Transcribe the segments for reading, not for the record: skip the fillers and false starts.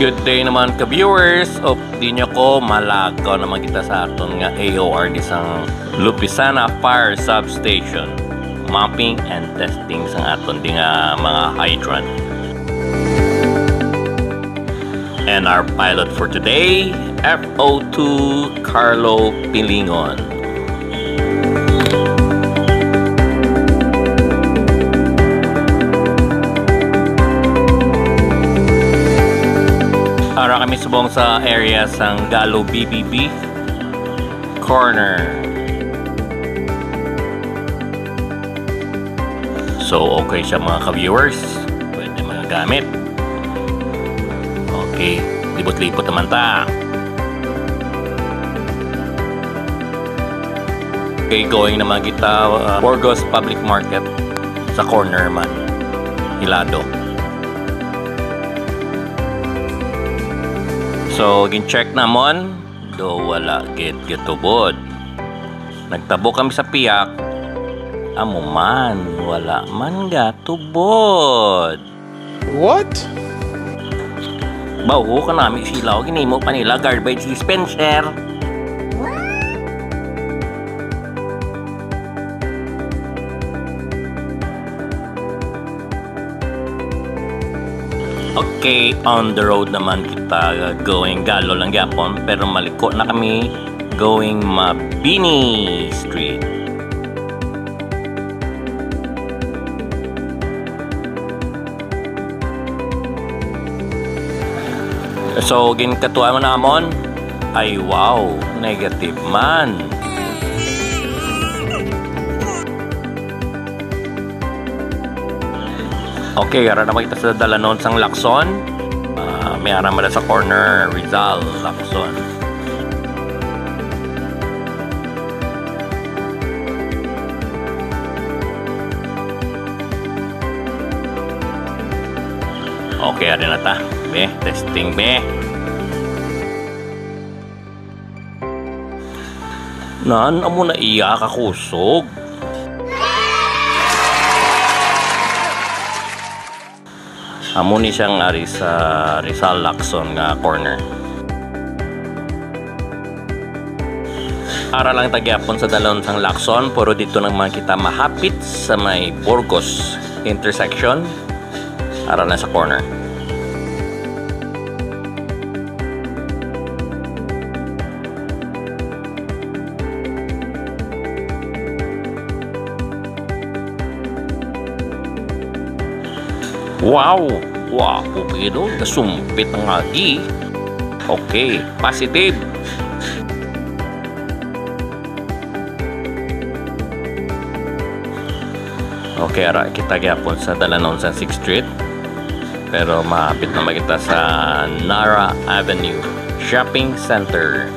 Good day naman ka-viewers. Di nyo ko malagaw naman kita sa aton nga AOR isang Lupisana Fire Substation. Mapping and testing sa aton di nga mga hydrant. And our pilot for today, FO2 Carlo Pilingon. Para kami subong sa area sang Galo BBB corner. So okay siya mga ka-viewers, pwede mga gamit. Okay, libot-libot naman ta. Okay, going naman kita Burgos Public Market sa corner man, Hilado. So, gin-check namon, do wala gitubod. Nagtabo kami sa piyak, amo man, wala man gatubod. What? Bawo ka namin silaw, ginimo pa nila garbage dispenser. Okay, on the road naman kita going Galo lang yapon, pero maliko na kami going Mabini Street. So ginkatuan mo namon, ay wow, negative man. Okay, ara na kita sa dalanon sang Lacson. May ara mala sa corner Rizal Lacson. Okay, ara na ta. Be, testing be. Nan amo na iya ka kusog. Amo ni siyang ari sa Rizal Lacson nga corner. Ara lang tagyapon sa dalon sang Lacson, pero dito nang makita mahapit sa may Burgos intersection. Ara na sa corner. Wow! Wow! Pupido, nasumpit ng agi. Okay, positive. Okay, ara kita gyapon sa dalanon sa 6th Street. Pero mahapit na makita sa Nara Avenue Shopping Center.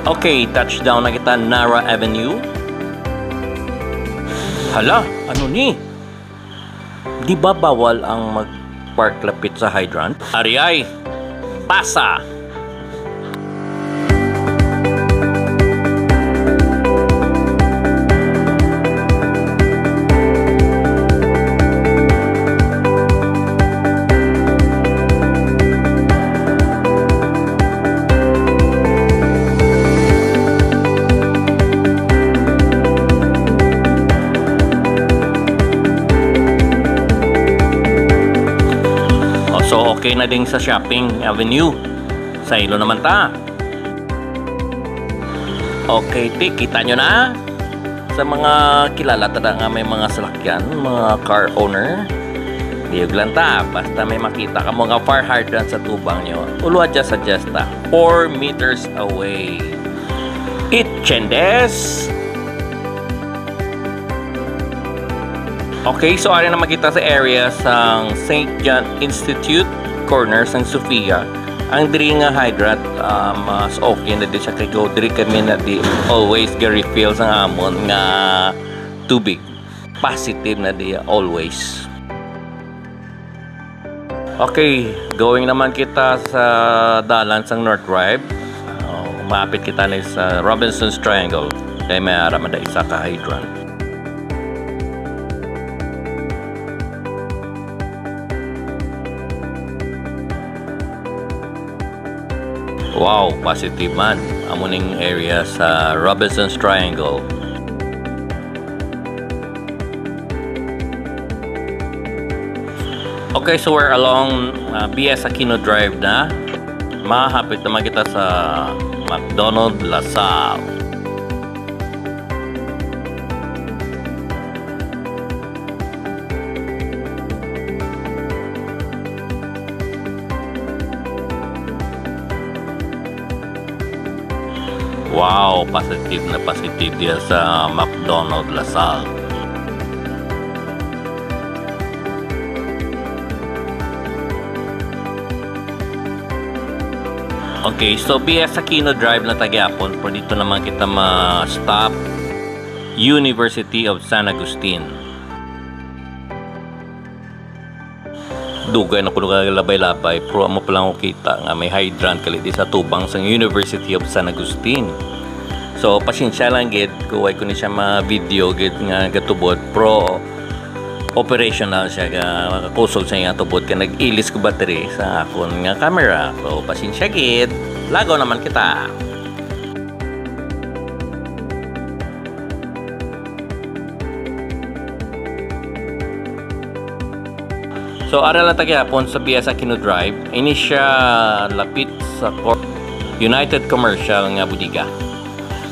Okay, touchdown na kita Nara Avenue. Hala, ano ni? Di ba bawal ang mag-park lapit sa hydrant? Ariay, pasa! So okay na din sa Shopping Avenue. Sa ilo naman ta. Okay, kita nyo na. Sa mga kilala tada nga may mga salakyan, mga car owner, diyog lang ta. Basta may makita ka mga fire hydrant sa tubang nyo, ulwa dya suggest ta 4 meters away. Itchendes. Okay, so ari na makita sa area sang St. John Institute corner sang Sofia. Ang diri nga hydrant mas okay na di siya kay go diri kami na di always ga-refill sang amon nga tubig. Positive na di always. Okay, going naman kita sa dalan sang North Drive. Umapit kita na sa Robinson's Triangle. kay may ara man da isa ka hydrant. Wow, positive man amuning area sa Robinson's Triangle. Okay, so we're along BS Aquino Drive na. Mahapit naman kita sa McDonald LaSalle. Wow, positive na positive diya sa McDonald LaSalle. Okay, so BS Aquino Drive na tagyapon. Pero dito naman kita ma-stop University of San Agustin. Dugay na kuno labay-labay, pero amo pa lang ko kita nga may hydrant kali di sa tubang sa University of San Agustin. So pasensya lang gid kuway ko ni siya ma-video gid nga gatubod, pro operational siya ga kusog sa nga tubod ka nag-ilis ko battery sa akon nga camera. So pasensya gid, lagaw naman kita. So ara lang tagyapon sa BS Aquino Drive, ini siya lapit sa United Commercial nga budiga.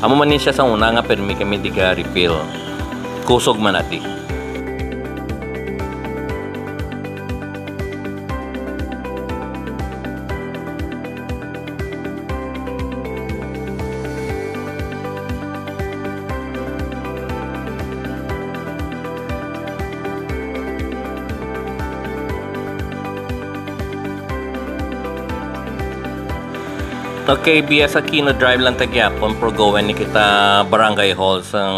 Amo man ni siya sa una nga permi kami di ka refill. Kusog man ati. Okay, BS Aquino Drive lang tagyapon, pro gowen ni kita Barangay Hall sang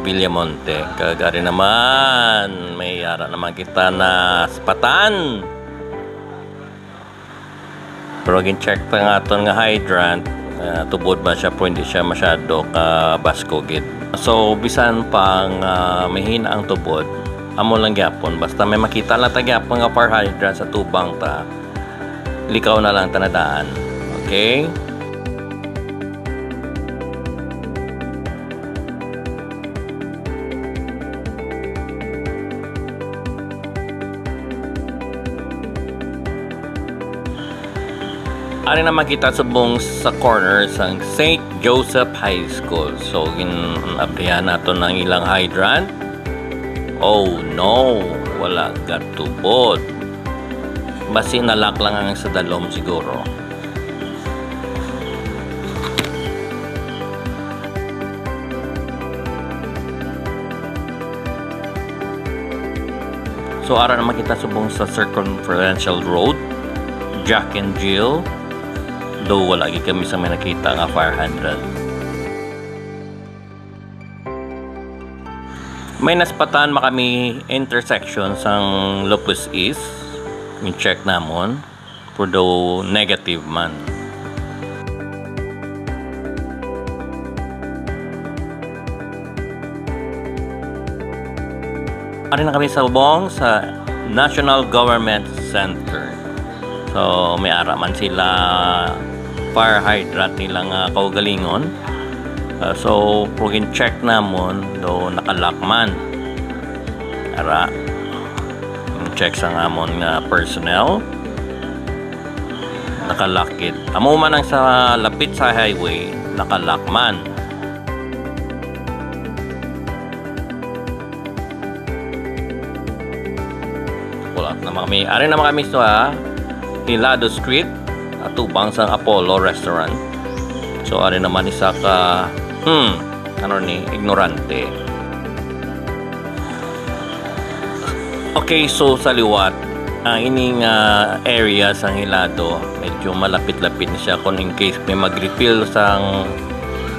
Villamonte. Kagari naman, may yara naman kita na spatan. Pero gin-check pa nga ito nga hydrant, tubod ba siya, pero hindi siya masyado ka-basko gid. So, bisan pang mahina ang tubod, amo lang gyapon. Basta may makita lang tagyapon nga fire hydrant sa tubang ta, likaw na lang tanadaan. Okay? Ari na makita subong sa corner sang St. Joseph High School. So, ginabrihan nato ng ilang hydrant. Oh no, wala gatubod. Basi nalak lang ang sa dalom siguro. So, ara na makita subong sa Circumferential Road, Jack and Jill. Though wala lagi kami sa may nakita nga fire hydrant. May naspatan makami intersection sang Lopez East. Mi-check namon for though negative man. Ari na kami sa bubong sa National Government Center. So may ara man sila fire hydrant nilang kaugalingon. So progin check namon do nakalak man. Ara check sa amon nga personnel. Nakalakit. Amo man ang sa lapit sa highway, nakalak man. Wala na kami. Ari na kami sa Hilado Street at tubang sa Apollo Restaurant. So ari naman isa ka ignorante. Okay, so sa liwat ining area sa Hilado, medyo malapit-lapit na siya kung in case may mag-refill sang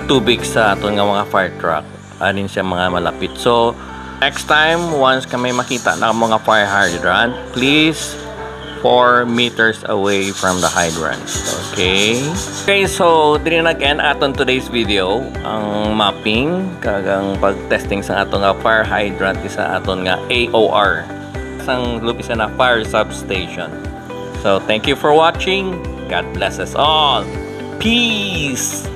tubig sa aton nga mga fire truck, anin siya mga malapit. So next time once kami makita na mga fire hydrant, please 4 meters away from the hydrant. Okay? Okay, so diri nag-end aton today's video ang mapping kagang pag-testing sa aton nga fire hydrant isa aton nga AOR sang lupis na fire substation. So thank you for watching. God bless us all. Peace.